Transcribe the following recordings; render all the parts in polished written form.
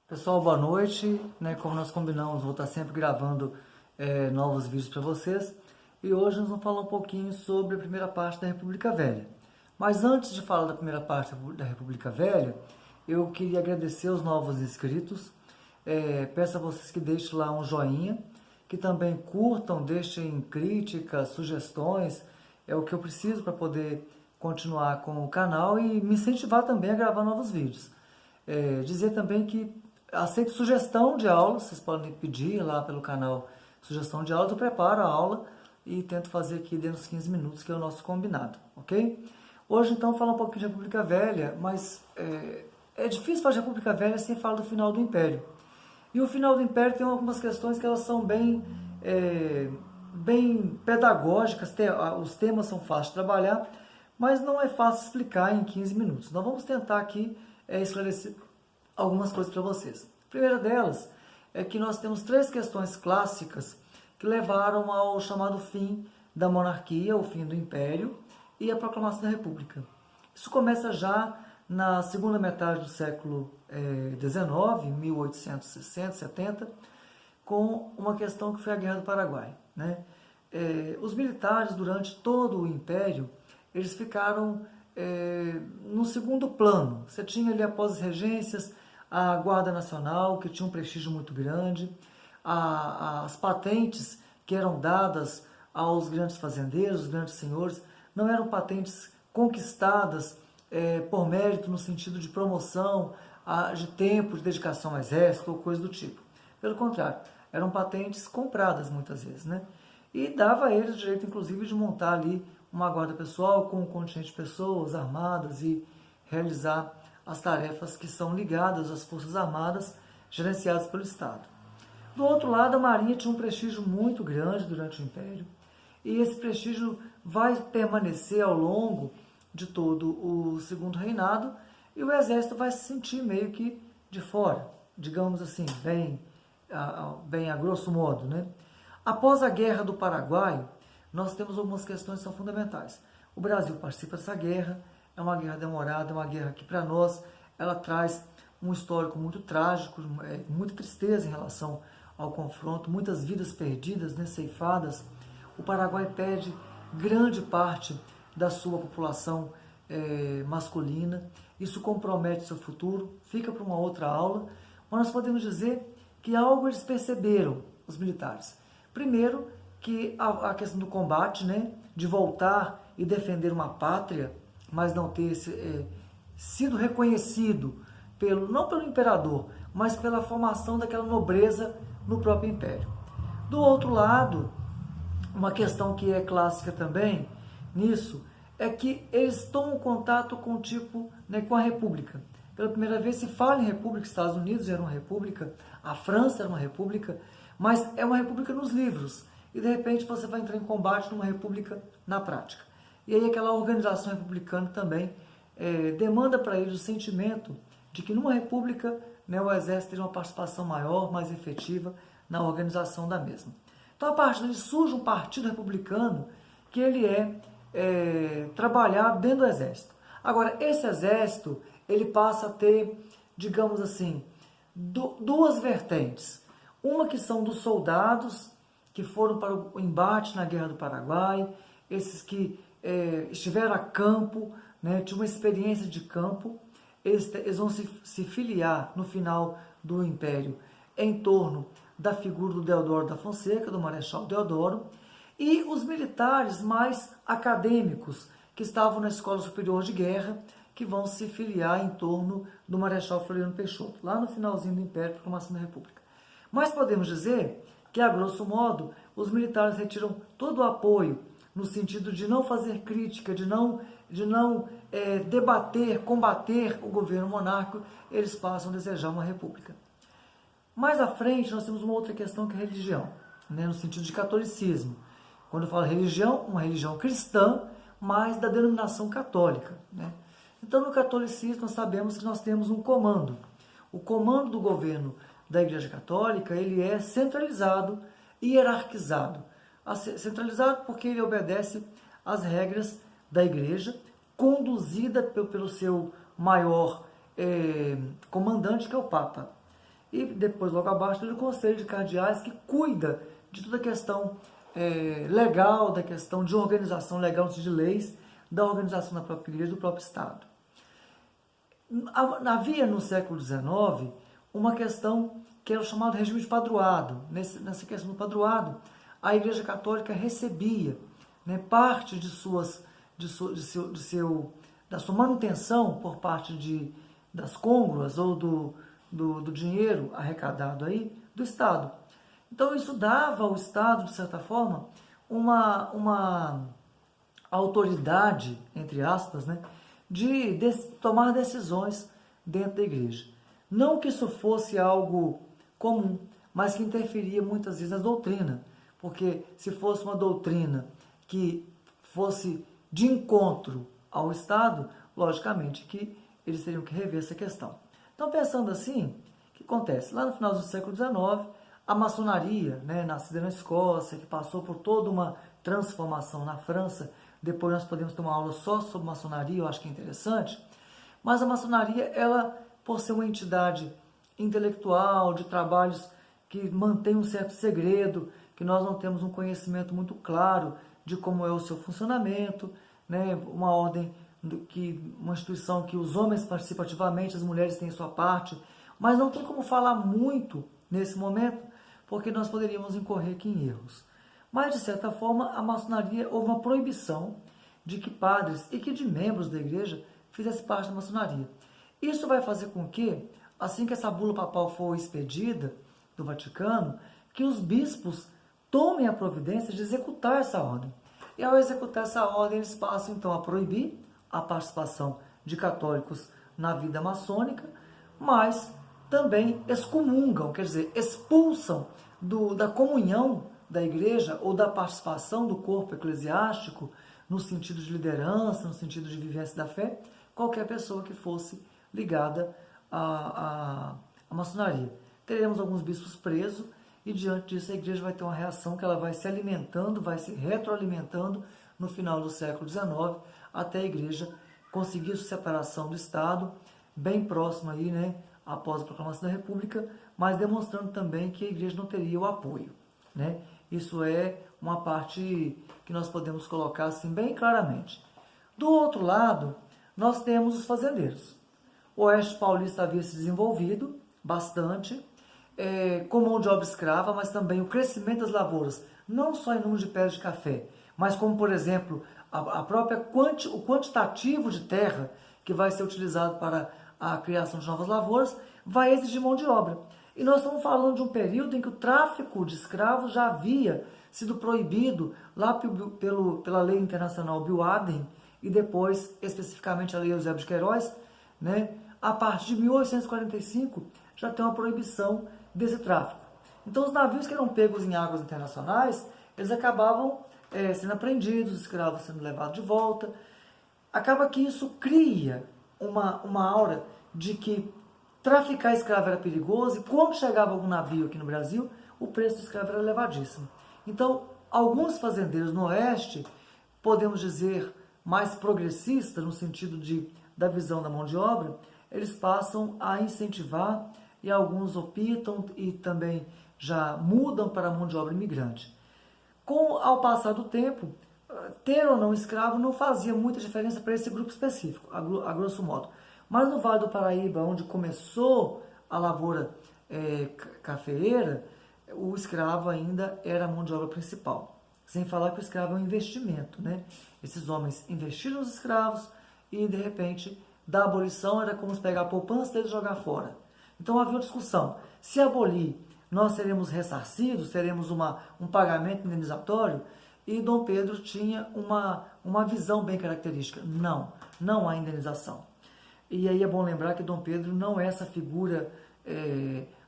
Pessoal, boa noite, Como nós combinamos, vou estar sempre gravando novos vídeos para vocês. E hoje nós vamos falar um pouquinho sobre a primeira parte da República Velha. Mas antes de falar da primeira parte da República Velha, eu queria agradecer os novos inscritos. Peço a vocês que deixem lá um joinha, que também curtam, deixem críticas, sugestões. É o que eu preciso para poder continuar com o canal e me incentivar também a gravar novos vídeos. Dizer também que aceito sugestão de aula, vocês podem pedir lá pelo canal sugestão de aula, eu preparo a aula e tento fazer aqui dentro dos 15 minutos, que é o nosso combinado, ok? Hoje, então, falar um pouquinho de República Velha, mas é difícil falar de República Velha sem falar do final do Império. E o final do Império tem algumas questões que elas são bem pedagógicas, os temas são fáceis de trabalhar, mas não é fácil explicar em 15 minutos. Nós vamos tentar aqui esclarecer algumas coisas para vocês. A primeira delas é que nós temos três questões clássicas que levaram ao chamado fim da monarquia, o fim do Império e a proclamação da República. Isso começa já na segunda metade do século XIX, 1860, 70, com uma questão que foi a Guerra do Paraguai. Os militares, durante todo o Império, eles ficaram no segundo plano. Você tinha ali, após as regências, a Guarda Nacional, que tinha um prestígio muito grande, as patentes que eram dadas aos grandes fazendeiros, os grandes senhores, não eram patentes conquistadas por mérito no sentido de promoção, de tempo, de dedicação ao exército ou coisa do tipo. Pelo contrário, eram patentes compradas muitas vezes, E dava a eles o direito, inclusive, de montar ali uma guarda pessoal com um contingente de pessoas armadas e realizar as tarefas que são ligadas às Forças Armadas gerenciadas pelo Estado. Do outro lado, a Marinha tinha um prestígio muito grande durante o Império, e esse prestígio vai permanecer ao longo de todo o Segundo Reinado, e o Exército vai se sentir meio que de fora, digamos assim, bem a grosso modo. Após a Guerra do Paraguai, nós temos algumas questões que são fundamentais. O Brasil participa dessa guerra, é uma guerra demorada, é uma guerra que para nós ela traz um histórico muito trágico, muita tristeza em relação ao confronto, muitas vidas perdidas, ceifadas. O Paraguai perde grande parte da sua população masculina, isso compromete seu futuro, fica para uma outra aula, mas nós podemos dizer que algo eles perceberam, os militares. Primeiro, que a questão do combate, de voltar e defender uma pátria, mas não ter sido reconhecido, não pelo imperador, mas pela formação daquela nobreza no próprio império. Do outro lado, uma questão que é clássica também nisso, é que eles tomam contato com com a república. Pela primeira vez se fala em república, os Estados Unidos era uma república, a França era uma república, mas é uma república nos livros, e de repente você vai entrar em combate numa república na prática. E aí aquela organização republicana também demanda para eles o sentimento de que numa república o exército tem uma participação maior, mais efetiva na organização da mesma. Então a partir daí surge um partido republicano que ele trabalhado dentro do exército. Agora, esse exército ele passa a ter, digamos assim, duas vertentes. Uma que são dos soldados que foram para o embate na Guerra do Paraguai, esses que estiveram a campo, tinham uma experiência de campo, eles vão se filiar no final do Império em torno da figura do Deodoro da Fonseca, do Marechal Deodoro, e os militares mais acadêmicos, que estavam na Escola Superior de Guerra, que vão se filiar em torno do Marechal Floriano Peixoto, lá no finalzinho do Império, proclamação da República. Mas podemos dizer que, a grosso modo, os militares retiram todo o apoio no sentido de não fazer crítica, de não debater, combater o governo monárquico, eles passam a desejar uma república. Mais à frente, nós temos uma outra questão que é a religião, no sentido de catolicismo. Quando eu falo religião, uma religião cristã, mas da denominação católica. Então, no catolicismo, nós sabemos que nós temos um comando. O comando do governo da Igreja Católica, ele é centralizado e hierarquizado. Centralizado porque ele obedece às regras da Igreja, conduzida pelo seu maior comandante, que é o Papa. e depois, logo abaixo, tem o Conselho de Cardeais, que cuida de toda a questão legal, da questão de organização legal de leis, da organização da própria igreja, do próprio Estado. Havia no século XIX uma questão que era o chamado regime de padroado. Nessa questão do padroado, a Igreja Católica recebia, né, parte da sua manutenção por parte das côngruas ou do dinheiro arrecadado aí do Estado. Então isso dava ao Estado, de certa forma, uma autoridade, entre aspas, né, de tomar decisões dentro da igreja. Não que isso fosse algo comum, mas que interferia muitas vezes na doutrina, porque se fosse uma doutrina que fosse de encontro ao Estado, logicamente que eles teriam que rever essa questão. Então, pensando assim, o que acontece? Lá no final do século XIX, a maçonaria, né, nascida na Escócia, que passou por toda uma transformação na França, depois nós podemos ter uma aula só sobre maçonaria, eu acho que é interessante, mas a maçonaria, ela, por ser uma entidade intelectual, de trabalhos que mantém um certo segredo, que nós não temos um conhecimento muito claro de como é o seu funcionamento, né, uma ordem, uma instituição que os homens participam ativamente, as mulheres têm sua parte, mas não tem como falar muito nesse momento, porque nós poderíamos incorrer aqui em erros. Mas, de certa forma, a maçonaria, houve uma proibição de que padres e que de membros da igreja fizessem parte da maçonaria. Isso vai fazer com que, assim que essa bula papal for expedida do Vaticano, que os bispos tomem a providência de executar essa ordem. E ao executar essa ordem, eles passam então a proibir a participação de católicos na vida maçônica, mas também excomungam, quer dizer, expulsam da comunhão da igreja ou da participação do corpo eclesiástico no sentido de liderança, no sentido de vivência da fé, qualquer pessoa que fosse ligada à maçonaria. Teremos alguns bispos presos e diante disso a igreja vai ter uma reação que ela vai se alimentando, vai se retroalimentando no final do século XIX até a igreja conseguir sua separação do Estado, bem próximo aí, né, após a proclamação da República, mas demonstrando também que a igreja não teria o apoio, né? Isso é uma parte que nós podemos colocar assim bem claramente. Do outro lado, nós temos os fazendeiros. O Oeste Paulista havia se desenvolvido bastante, com mão de obra escrava, mas também o crescimento das lavouras, não só em número de pés de café, mas como, por exemplo, o quantitativo de terra que vai ser utilizado para a criação de novas lavouras, vai exigir mão de obra. E nós estamos falando de um período em que o tráfico de escravos já havia sido proibido lá pela lei internacional Bill-Aden e depois, especificamente, a lei Eusébio de Queiroz, né? A partir de 1845 já tem uma proibição desse tráfico. Então, os navios que eram pegos em águas internacionais, eles acabavam sendo apreendidos, os escravos sendo levados de volta. Acaba que isso cria uma aura de que traficar escravo era perigoso e quando chegava algum navio aqui no Brasil, o preço do escravo era elevadíssimo. Então, alguns fazendeiros no Oeste, podemos dizer mais progressistas, no sentido da visão da mão de obra, eles passam a incentivar e alguns optam e também já mudam para a mão de obra imigrante. Ao passar do tempo, ter ou não escravo não fazia muita diferença para esse grupo específico, a grosso modo. Mas no Vale do Paraíba, onde começou a lavoura cafeeira, o escravo ainda era a mão de obra principal. Sem falar que o escravo é um investimento, né? Esses homens investiram nos escravos e, de repente, da abolição era como se pegar a poupança deles e jogar fora. Então havia uma discussão. Se abolir, nós seremos ressarcidos, teremos um pagamento indenizatório? E Dom Pedro tinha uma visão bem característica. Não há indenização. E aí é bom lembrar que Dom Pedro não é essa figura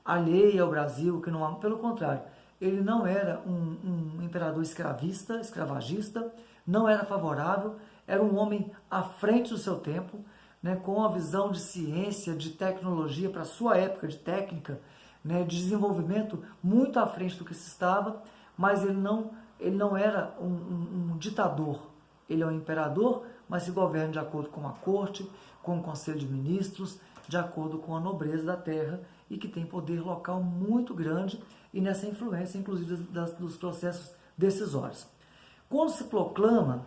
alheia ao Brasil, que não há, pelo contrário, ele não era um imperador escravagista, não era favorável, era um homem à frente do seu tempo, né, com uma visão de ciência, de tecnologia para a sua época, de técnica, né, de desenvolvimento muito à frente do que se estava, mas ele não era um ditador, ele é um imperador, mas se governa de acordo com a corte, com o conselho de ministros, de acordo com a nobreza da terra e que tem poder local muito grande e nessa influência, inclusive, dos processos decisórios. Quando se proclama,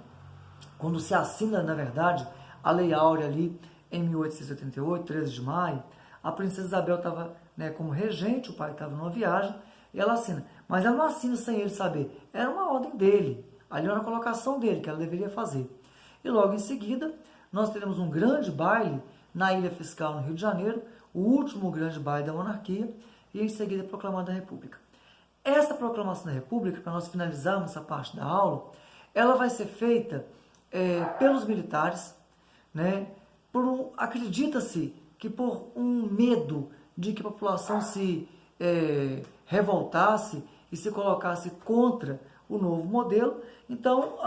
quando se assina, na verdade, a Lei Áurea ali em 1888, 13 de maio, a princesa Isabel estava, né, como regente, o pai estava numa viagem, e ela assina. Mas ela não assina sem ele saber. Era uma ordem dele, ali era uma colocação dele, que ela deveria fazer. E logo em seguida, nós teremos um grande baile na Ilha Fiscal, no Rio de Janeiro, o último grande baile da monarquia, e em seguida proclamada a República. Essa proclamação da República, para nós finalizarmos essa parte da aula, ela vai ser feita pelos militares, né? Acredita-se que por um medo de que a população se revoltasse e se colocasse contra o novo modelo, então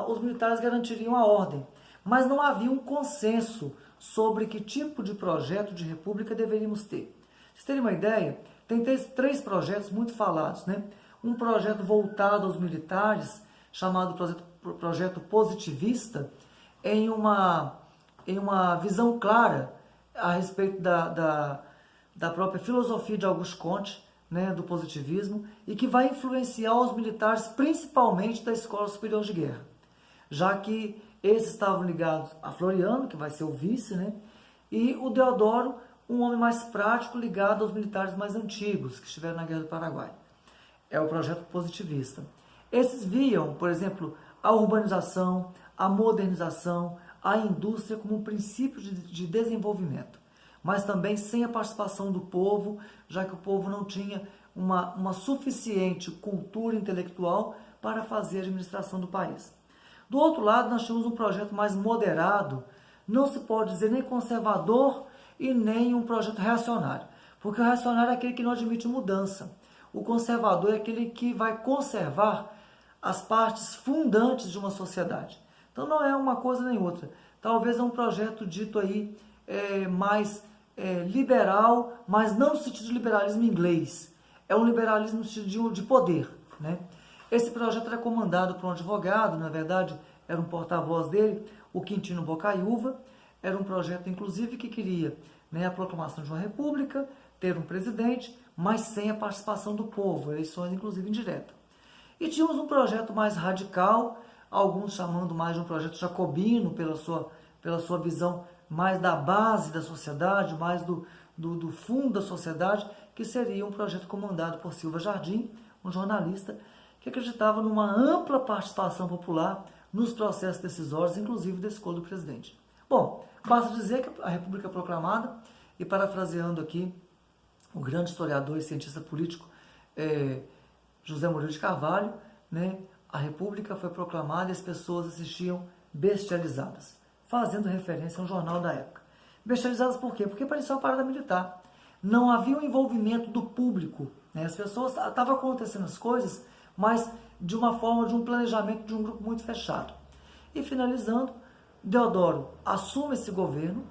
os militares garantiriam a ordem. Mas não havia um consenso sobre que tipo de projeto de república deveríamos ter. Pra vocês terem uma ideia, tem três projetos muito falados, né? Um projeto voltado aos militares, chamado projeto positivista, em uma visão clara a respeito da própria filosofia de Auguste Comte, né, do positivismo, e que vai influenciar os militares, principalmente da Escola Superior de Guerra, já que esses estavam ligados a Floriano, que vai ser o vice, né, e o Deodoro, um homem mais prático ligado aos militares mais antigos, que estiveram na Guerra do Paraguai. É o projeto positivista. Esses viam, por exemplo, a urbanização, a modernização, a indústria como um princípio de desenvolvimento, mas também sem a participação do povo, já que o povo não tinha uma suficiente cultura intelectual para fazer a administração do país. Do outro lado, nós tínhamos um projeto mais moderado, não se pode dizer nem conservador e nem um projeto reacionário, porque o reacionário é aquele que não admite mudança. O conservador é aquele que vai conservar as partes fundantes de uma sociedade. Então não é uma coisa nem outra. Talvez é um projeto dito aí mais liberal, mas não no sentido de liberalismo inglês. É um liberalismo no sentido de poder, né? Esse projeto era comandado por um advogado, na verdade, era um porta-voz dele, o Quintino Bocaiúva. Era um projeto, inclusive, que queria, né, a proclamação de uma república, ter um presidente, mas sem a participação do povo, eleições, inclusive, indiretas. E tínhamos um projeto mais radical, alguns chamando mais de um projeto jacobino, pela sua visão mais da base da sociedade, mais do fundo da sociedade, que seria um projeto comandado por Silva Jardim, um jornalista que acreditava numa ampla participação popular nos processos decisórios, inclusive da escolha do presidente. Bom, basta dizer que a República é proclamada, e parafraseando aqui o grande historiador e cientista político José Murilo de Carvalho, né, a República foi proclamada e as pessoas assistiam bestializadas, fazendo referência a um jornal da época. Bestializadas por quê? Porque parecia uma parada militar. Não havia um envolvimento do público, né? As pessoas, estavam acontecendo as coisas, mas de uma forma, de um planejamento de um grupo muito fechado. E finalizando, Deodoro assume esse governo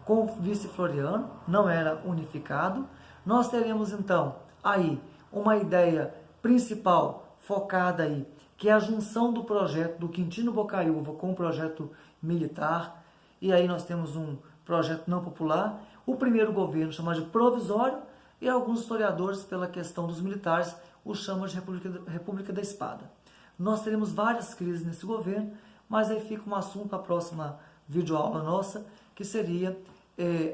com o vice Floriano, não era unificado. Nós teremos então aí uma ideia principal focada aí, que é a junção do projeto do Quintino Bocaiúva com o projeto militar, e aí nós temos um projeto não popular, o primeiro governo chamado de provisório, e alguns historiadores, pela questão dos militares, o chamam de República da Espada. Nós teremos várias crises nesse governo, mas aí fica um assunto para a próxima videoaula nossa, que seria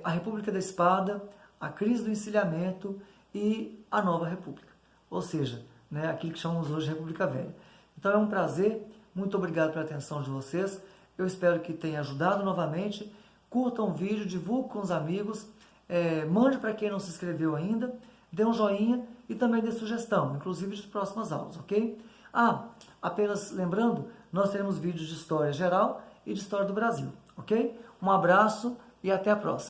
a República da Espada, a crise do encilhamento e a nova República, ou seja, né, aquilo que chamamos hoje de República Velha. Então é um prazer, muito obrigado pela atenção de vocês, eu espero que tenha ajudado novamente, curtam o vídeo, divulgue com os amigos, mande para quem não se inscreveu ainda, dê um joinha e também dê sugestão, inclusive de próximas aulas, ok? Apenas lembrando, nós teremos vídeos de História Geral e de História do Brasil, ok? Um abraço e até a próxima.